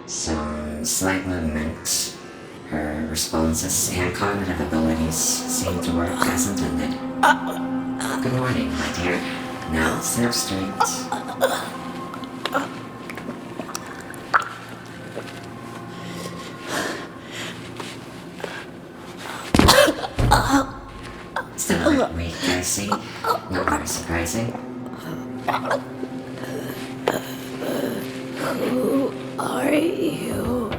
Some slight movement. Her responses and cognitive abilities seem to work as intended. Good morning, my dear. Now sit up straight. Still a bit weak, I see. Not very surprising. Who are you?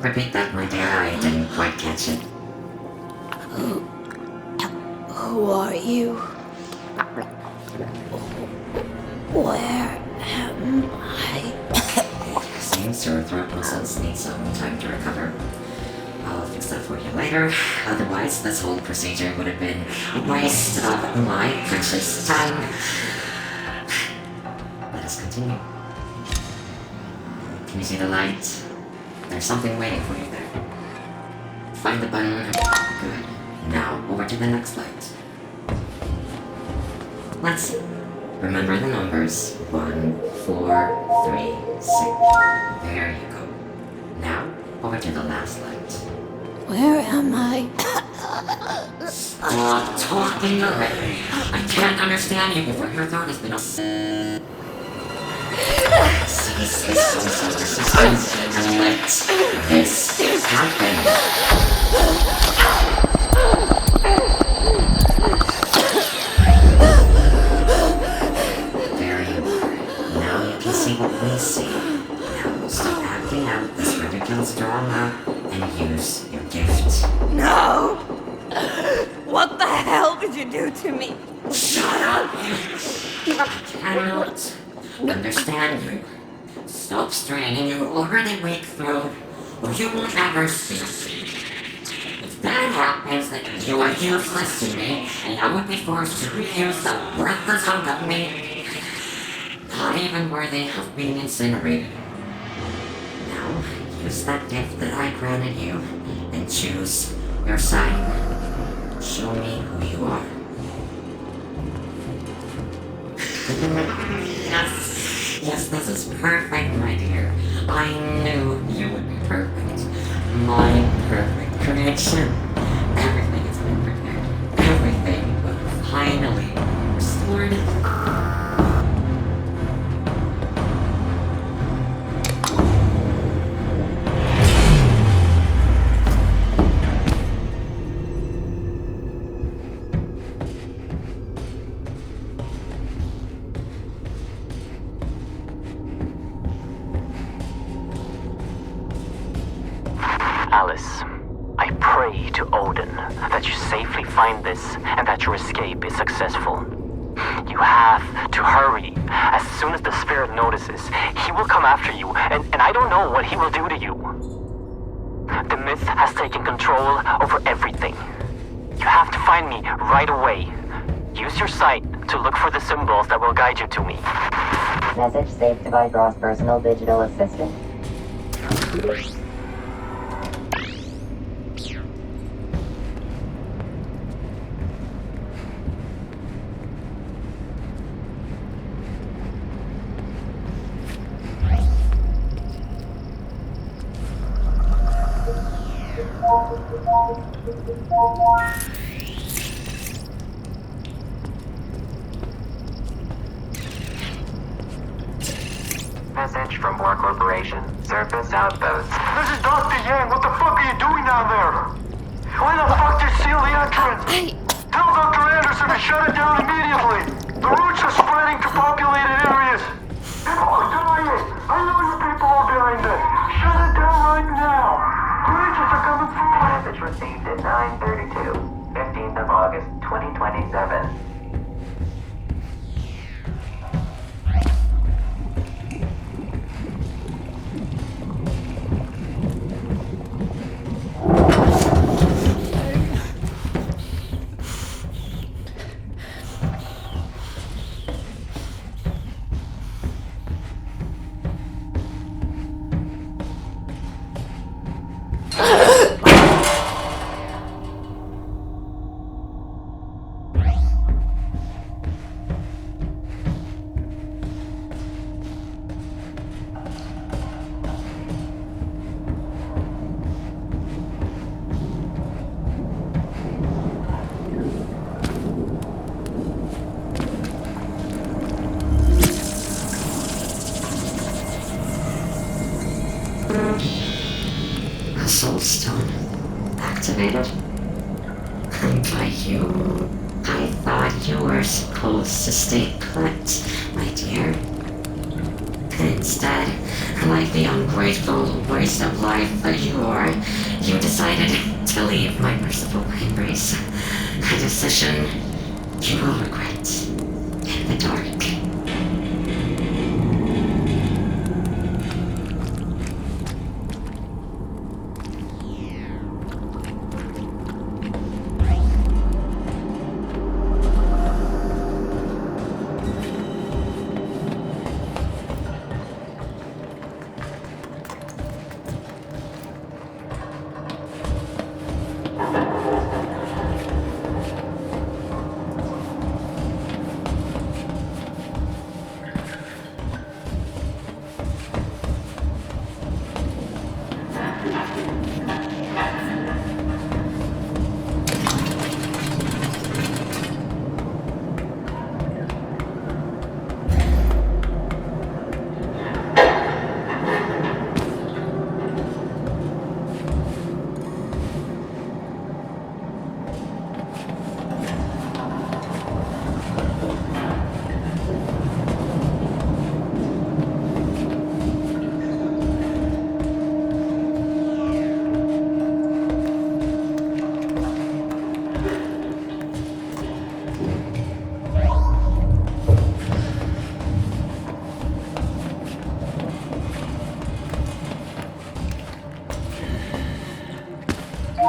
Repeat that, my dear. I didn't quite catch it. Who are you? Where am I? Seems your throat muscles need some time to recover. I'll fix that for you later. Otherwise, this whole procedure would have been a waste of my precious time. Let us continue. Can you see the light? There's something waiting for you there. Find the button. Good. Now, over to the next light. Let's see. Remember the numbers. 1, 4, 3, 6. There you go. Now, over to the last light. Where am I? Stop talking already. I can't understand you before your throat has been cease this social resistance and let this happen. There you are. Now you can see what we see. Now stop acting out this ridiculous drama and use your gift. No! What the hell did you do to me? Shut up! I cannot understand you. Stop straining your already weak throat, or you will never speak. If that happens, then you are useless to me, and I would be forced to reuse the worthless hunk of meat. Not even worthy of being incinerated. Now, use that gift that I granted you, and choose your side. Show me who you are. Yes, this is perfect, my dear. I knew you would be perfect. My perfect creation. Everything has been prepared. Everything will finally be restored. Alice, I pray to Odin that you safely find this and that your escape is successful. You have to hurry. As soon as the spirit notices, he will come after you, and I don't know what he will do to you. The myth has taken control over everything. You have to find me right away. Use your sight to look for the symbols that will guide you to me. Message saved to Vigro's personal digital assistant. Message from War Corporation. Surface outpost. This is Dr. Yang. What the fuck are you doing down there? Why the fuck did you seal the entrance? Tell Dr. Anderson to shut it down immediately. The roots are spreading to populated areas. People are dying. I know you people are behind this. Shut it down right now. Breaches are coming through. Message received at 9:32, 15th of August, 2027. were supposed to stay put, my dear. Instead, like the ungrateful waste of life that you are, you decided to leave my merciful embrace. A decision you will regret in the dark.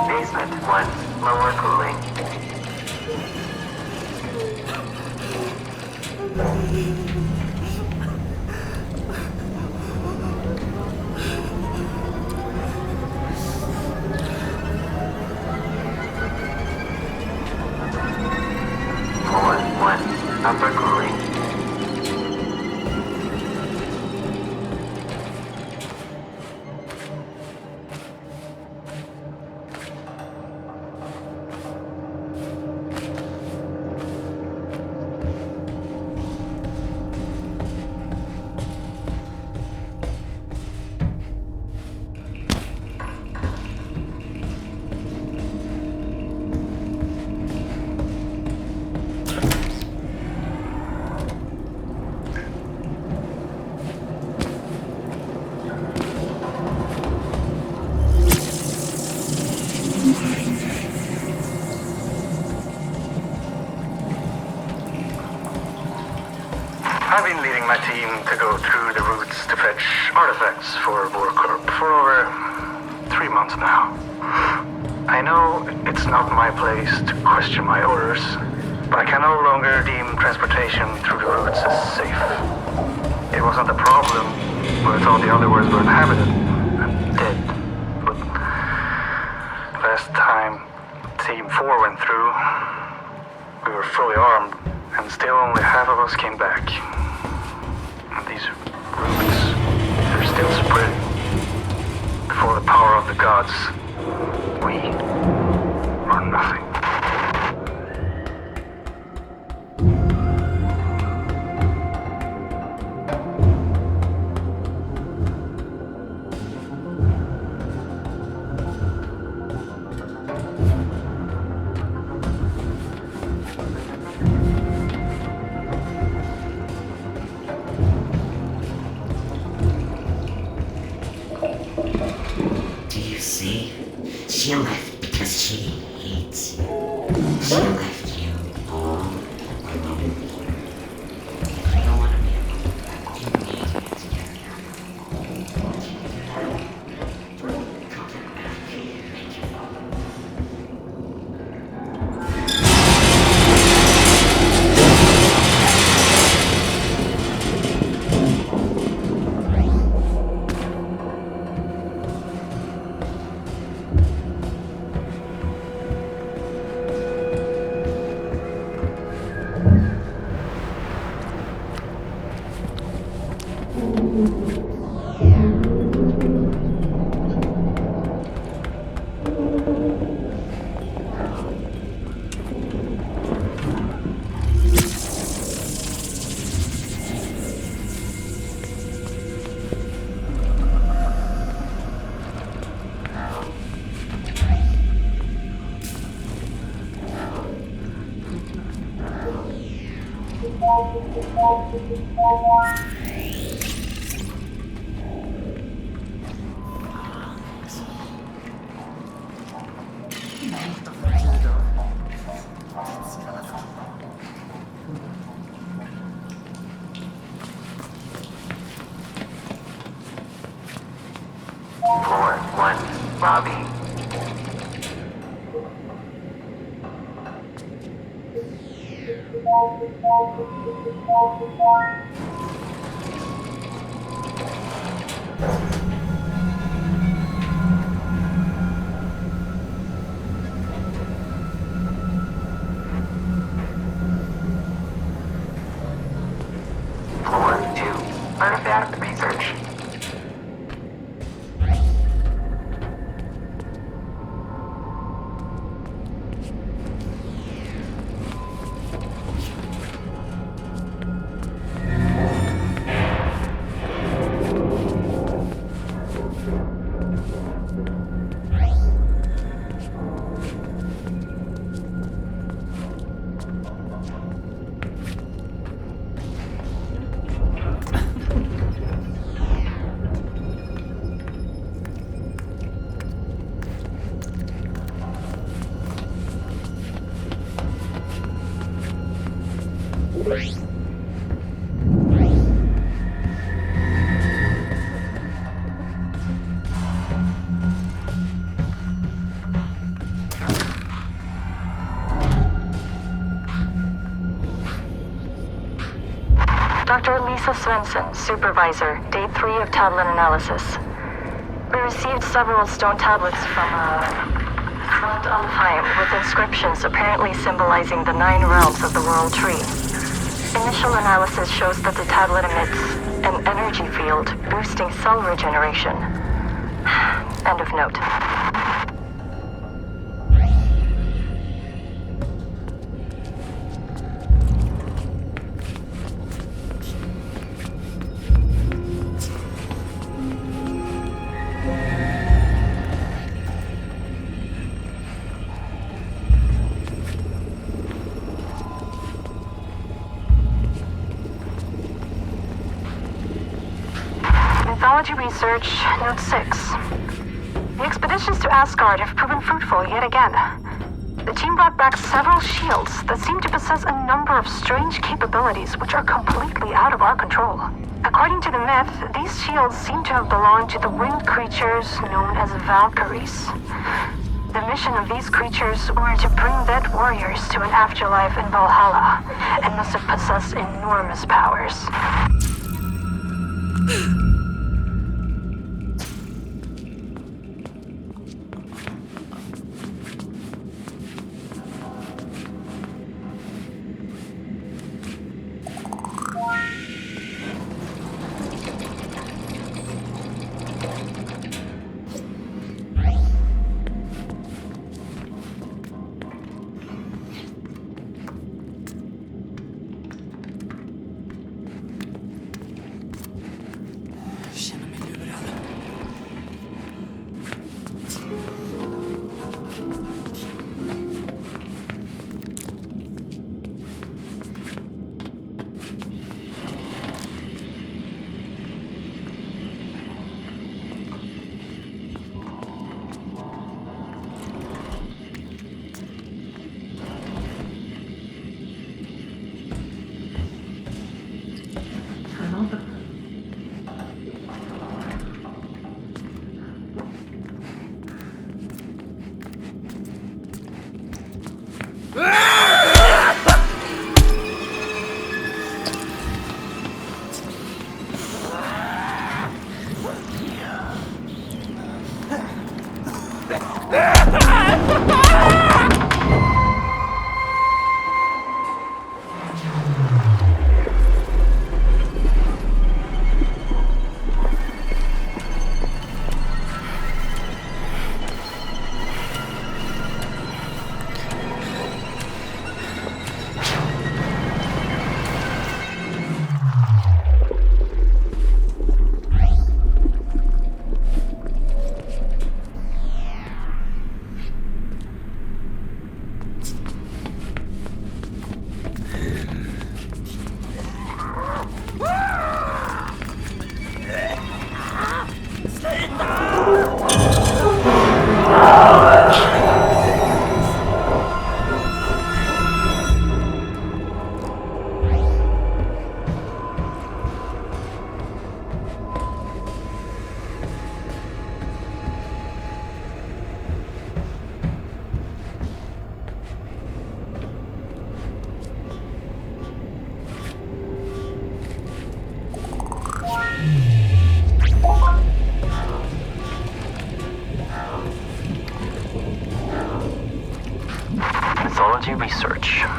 Basement 1, lower cooling. Floor 1, upper cooling. I've been leading my team to go through the routes to fetch artifacts for Vorkorp for over 3 months now. I know it's not my place to question my orders, but I can no longer deem transportation through the routes as safe. It wasn't a problem when I thought the other worlds were inhabited and dead, but last time Team 4 went through, we were fully armed, and still only half of us came back. And these roots, they're still spreading. Before the power of the gods, we are nothing. Do you see? She left because she hates you. She left you all alone here. You don't want to be alone. You need to get together. Come back. Make it all. Floor 1, lobby. Floor 2, artifact research. Dr. Lisa Svensson, Supervisor, Day 3 of tablet analysis. We received several stone tablets from Front Alfheim with inscriptions apparently symbolizing the 9 realms of the World Tree. Initial analysis shows that the tablet emits an energy field boosting cell regeneration. End of note. Mythology Research, Note 6. The expeditions to Asgard have proven fruitful yet again. The team brought back several shields that seem to possess a number of strange capabilities which are completely out of our control. According to the myth, these shields seem to have belonged to the winged creatures known as Valkyries. The mission of these creatures were to bring dead warriors to an afterlife in Valhalla, and must have possessed enormous powers.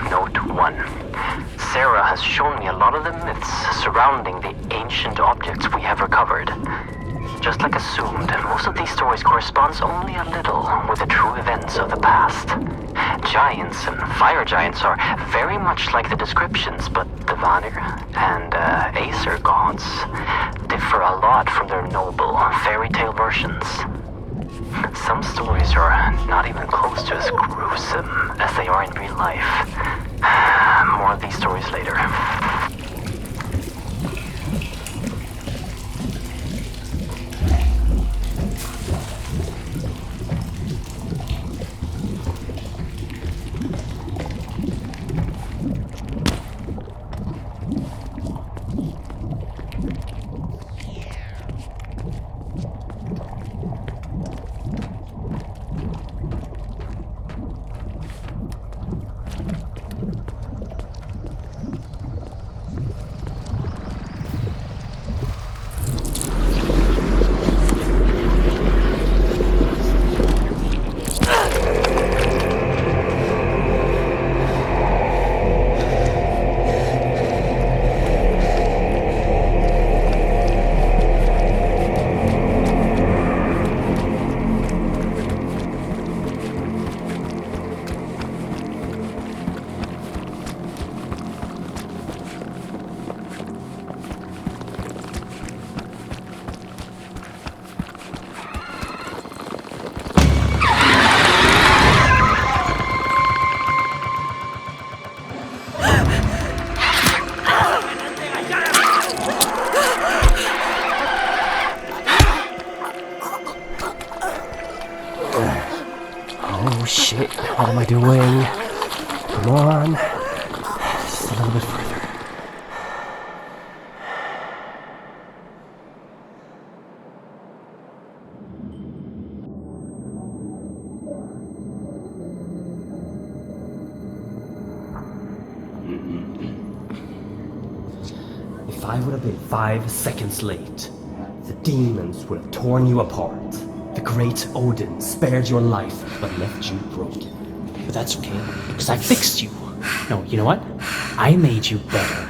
Note 1. Sarah has shown me a lot of the myths surrounding the ancient objects we have recovered. Just like assumed, most of these stories corresponds only a little with the true events of the past. Giants and fire giants are very much like the descriptions, but the Vanir and Aesir gods differ a lot from their noble fairy tale versions. Some stories are not even close to as gruesome as they are in real life. More of these stories later. Oh shit, what am I doing? Come on. Just a little bit further. If I would have been 5 seconds late, the demons would have torn you apart. The great Odin spared your life, but left you broken. But that's okay, because I fixed you. No, you know what? I made you better.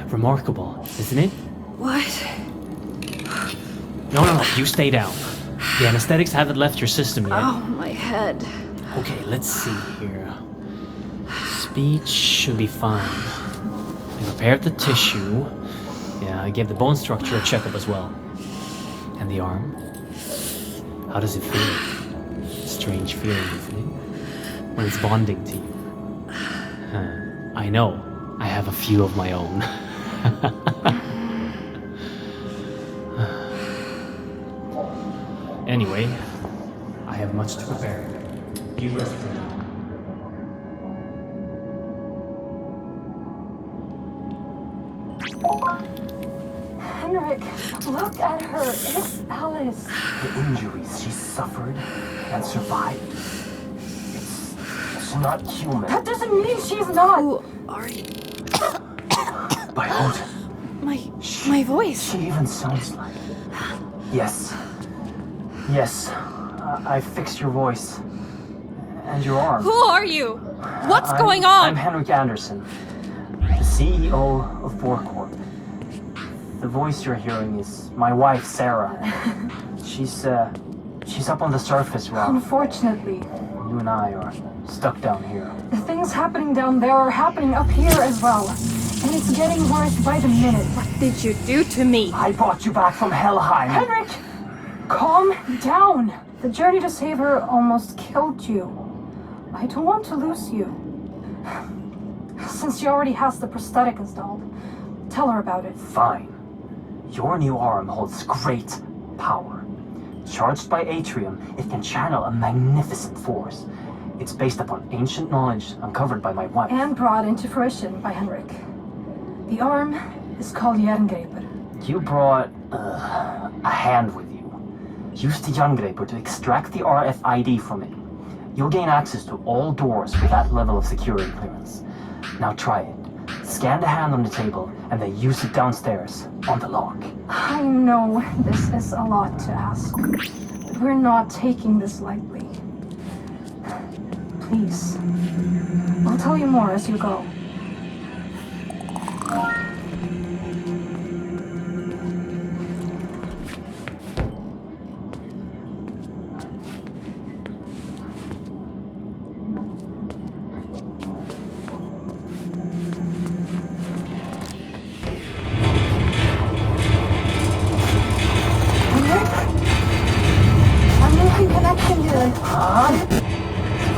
Remarkable, isn't it? What? No, you stay down. The anesthetics haven't left your system yet. Oh, my head. Okay, let's see here. Speech should be fine. I prepared the tissue. Yeah, I gave the bone structure a checkup as well. And the arm? How does it feel? Strange feeling, isn't it? When it's bonding to you. I know. I have a few of my own. Anyway, I have much to prepare. You rest for now. Henrik, look at her. It's Alice. The injuries she suffered and survived. It's not human. That doesn't mean she's not. Who are you? By Odin. My voice. She even sounds like... Yes. Yes. I fixed your voice. And your arm. Who are you? What's going on? I'm Henrik Anderson, the CEO of Borcorp. The voice you're hearing is my wife, Sarah. She's up on the surface, Rob. Unfortunately, You and I are stuck down here. the things happening down there are happening up here as well. And it's getting worse by the minute. What did you do to me? I brought you back from Helheim. Henrik, calm down. The journey to save her almost killed you. I don't want to lose you. Since she already has the prosthetic installed, tell her about it. Fine. Your new arm holds great power. Charged by Atrium, it can channel a magnificent force. It's based upon ancient knowledge uncovered by my wife. And brought into fruition by Henrik. The arm is called Jerngreper. You brought a hand with you. Use the Jerngreper to extract the RFID from it. You'll gain access to all doors with that level of security clearance. Now try it. Scan the hand on the table and then use it downstairs on the lock. I know this is a lot to ask, but We're not taking this lightly. Please. I'll tell you more as you go.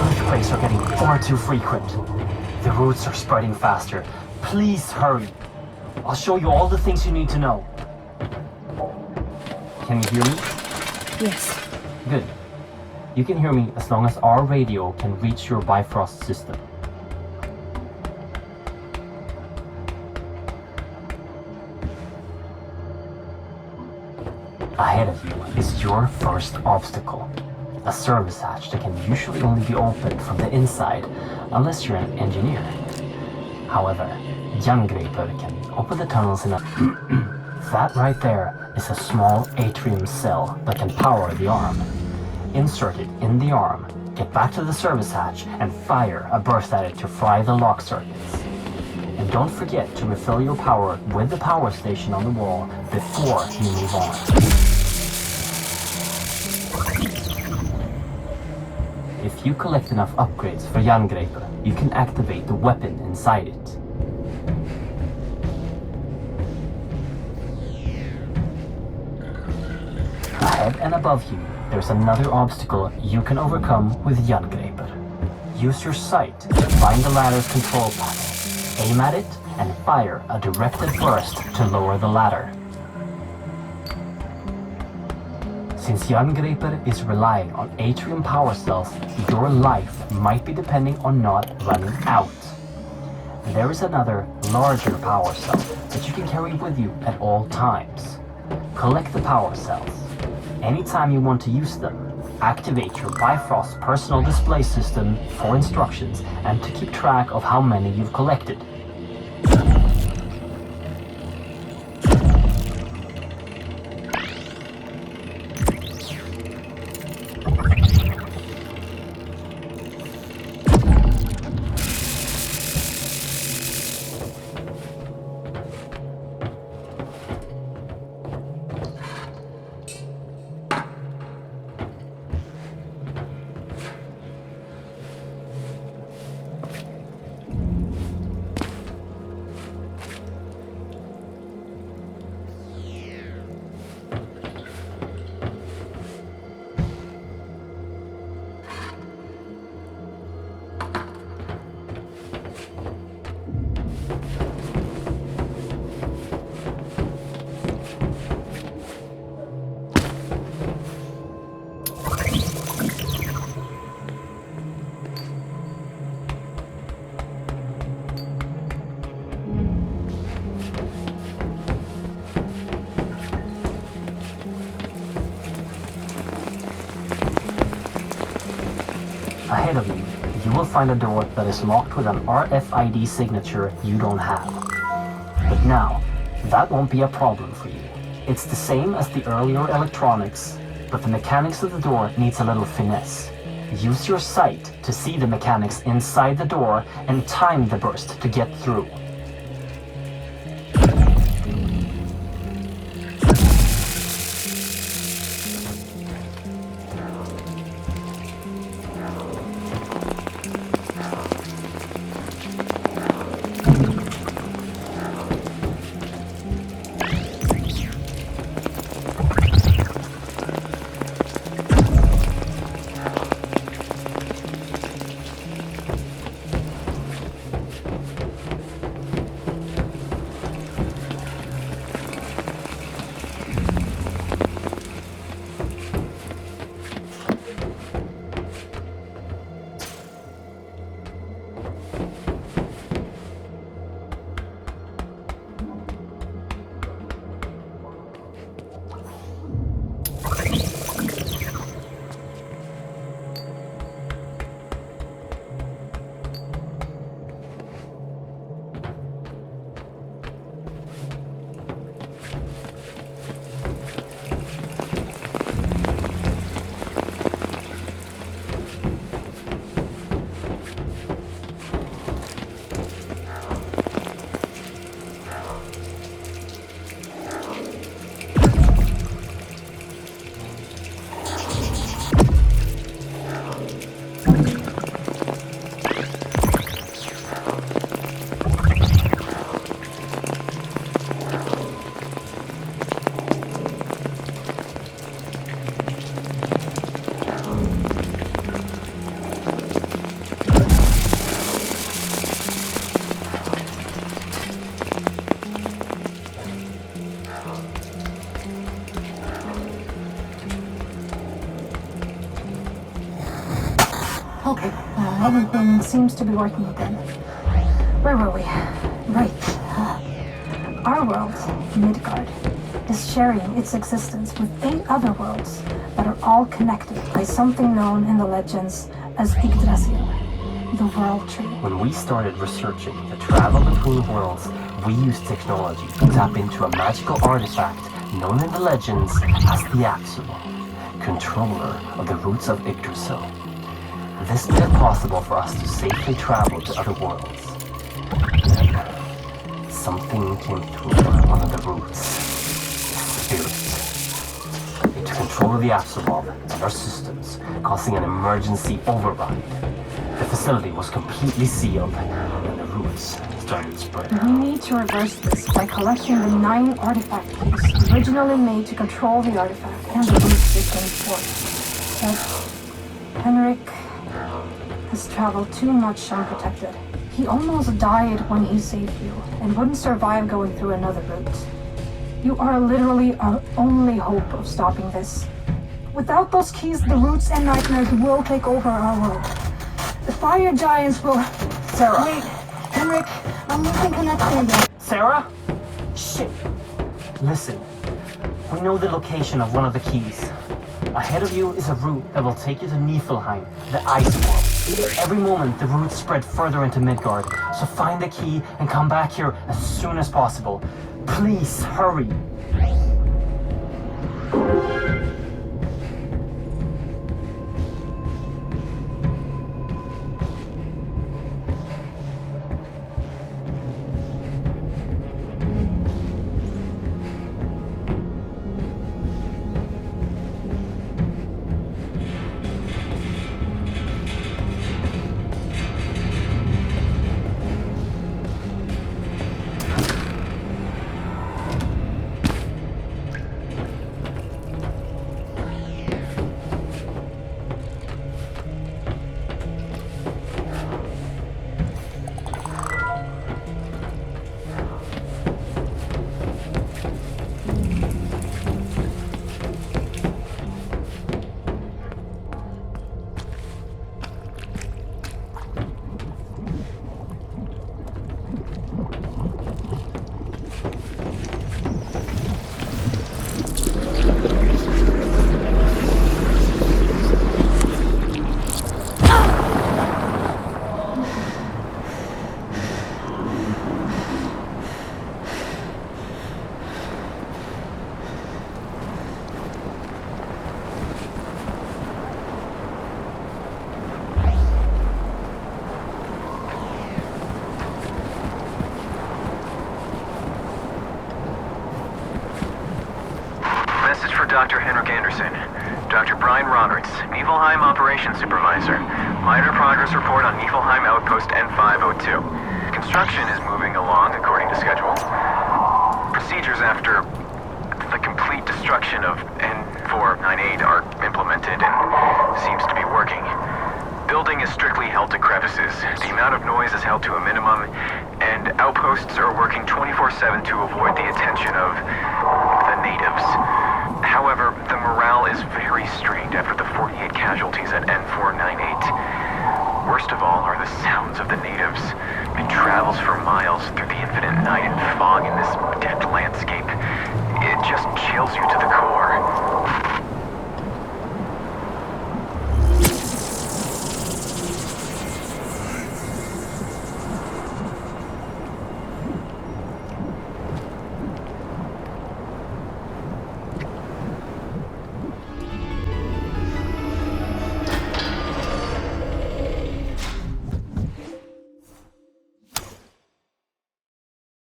Earthquakes are getting far too frequent. The roots are spreading faster. Please hurry. I'll show you all the things you need to know. Can you hear me? Yes. Good. You can hear me as long as our radio can reach your Bifrost system. Ahead of you is your first obstacle. A service hatch that can usually only be opened from the inside, unless you're an engineer. However, Jangreper can open the tunnels in a... That right there is a small atrium cell that can power the arm. Insert it in the arm, get back to the service hatch, and fire a burst at it to fry the lock circuits. And don't forget to refill your power with the power station on the wall before you move on. If you collect enough upgrades for Jangreper, you can activate the weapon inside it. Ahead and above you, there's another obstacle you can overcome with Jangreper. Use your sight to find the ladder's control panel, aim at it, and fire a directed burst to lower the ladder. Since Jangreper is relying on atrium power cells, your life might be depending on not running out. There is another, larger power cell that you can carry with you at all times. Collect the power cells. Anytime you want to use them, activate your Bifrost personal display system for instructions and to keep track of how many you've collected. Ahead of you, you will find a door that is locked with an RFID signature you don't have. But now, that won't be a problem for you. It's the same as the earlier electronics, but the mechanics of the door needs a little finesse. Use your sight to see the mechanics inside the door and time the burst to get through. Okay, everything seems to be working again. Where were we? Right. Our world, Midgard, is sharing its existence with 8 other worlds that are all connected by something known in the legends as Yggdrasil, the World Tree. When we started researching the travel between worlds, we used technology to tap into a magical artifact known in the legends as the Apsulov, controller of the roots of Yggdrasil. This made it possible for us to safely travel to other worlds. Then, something came through one of the roots. Spirit. It took control of the Apsulov and our systems, causing an emergency override. The facility was completely sealed, and the roots started spreading. We need to reverse this by collecting the 9 artifact keys originally made to control the artifact and the roots it came forth. But Henrik has traveled too much unprotected. He almost died when he saved you, and wouldn't survive going through another route. You are literally our only hope of stopping this. Without those keys, the roots and nightmares will take over our world. The fire giants will... Sarah! Wait, Henrik, I'm losing connection again. Sarah? Shit! Listen, we know the location of one of the keys. Ahead of you is a route that will take you to Niflheim, the ice world. Every moment, the roots spread further into Midgard, so find the key and come back here as soon as possible. Please, hurry! Message for Dr. Henrik Anderson. Dr. Brian Roberts, Niflheim Operations Supervisor. Minor progress report on Niflheim Outpost N502. Construction is moving along according to schedule. Procedures after the complete destruction of N498 are implemented and seems to be working. Building is strictly held to crevices. The amount of noise is held to a minimum, and outposts are working 24/7 to avoid the attention of the natives. However, the morale is very strained after the 48 casualties at N498. Worst of all are the sounds of the natives. It travels for miles through the infinite night and fog in this dead landscape. It just chills you to the core.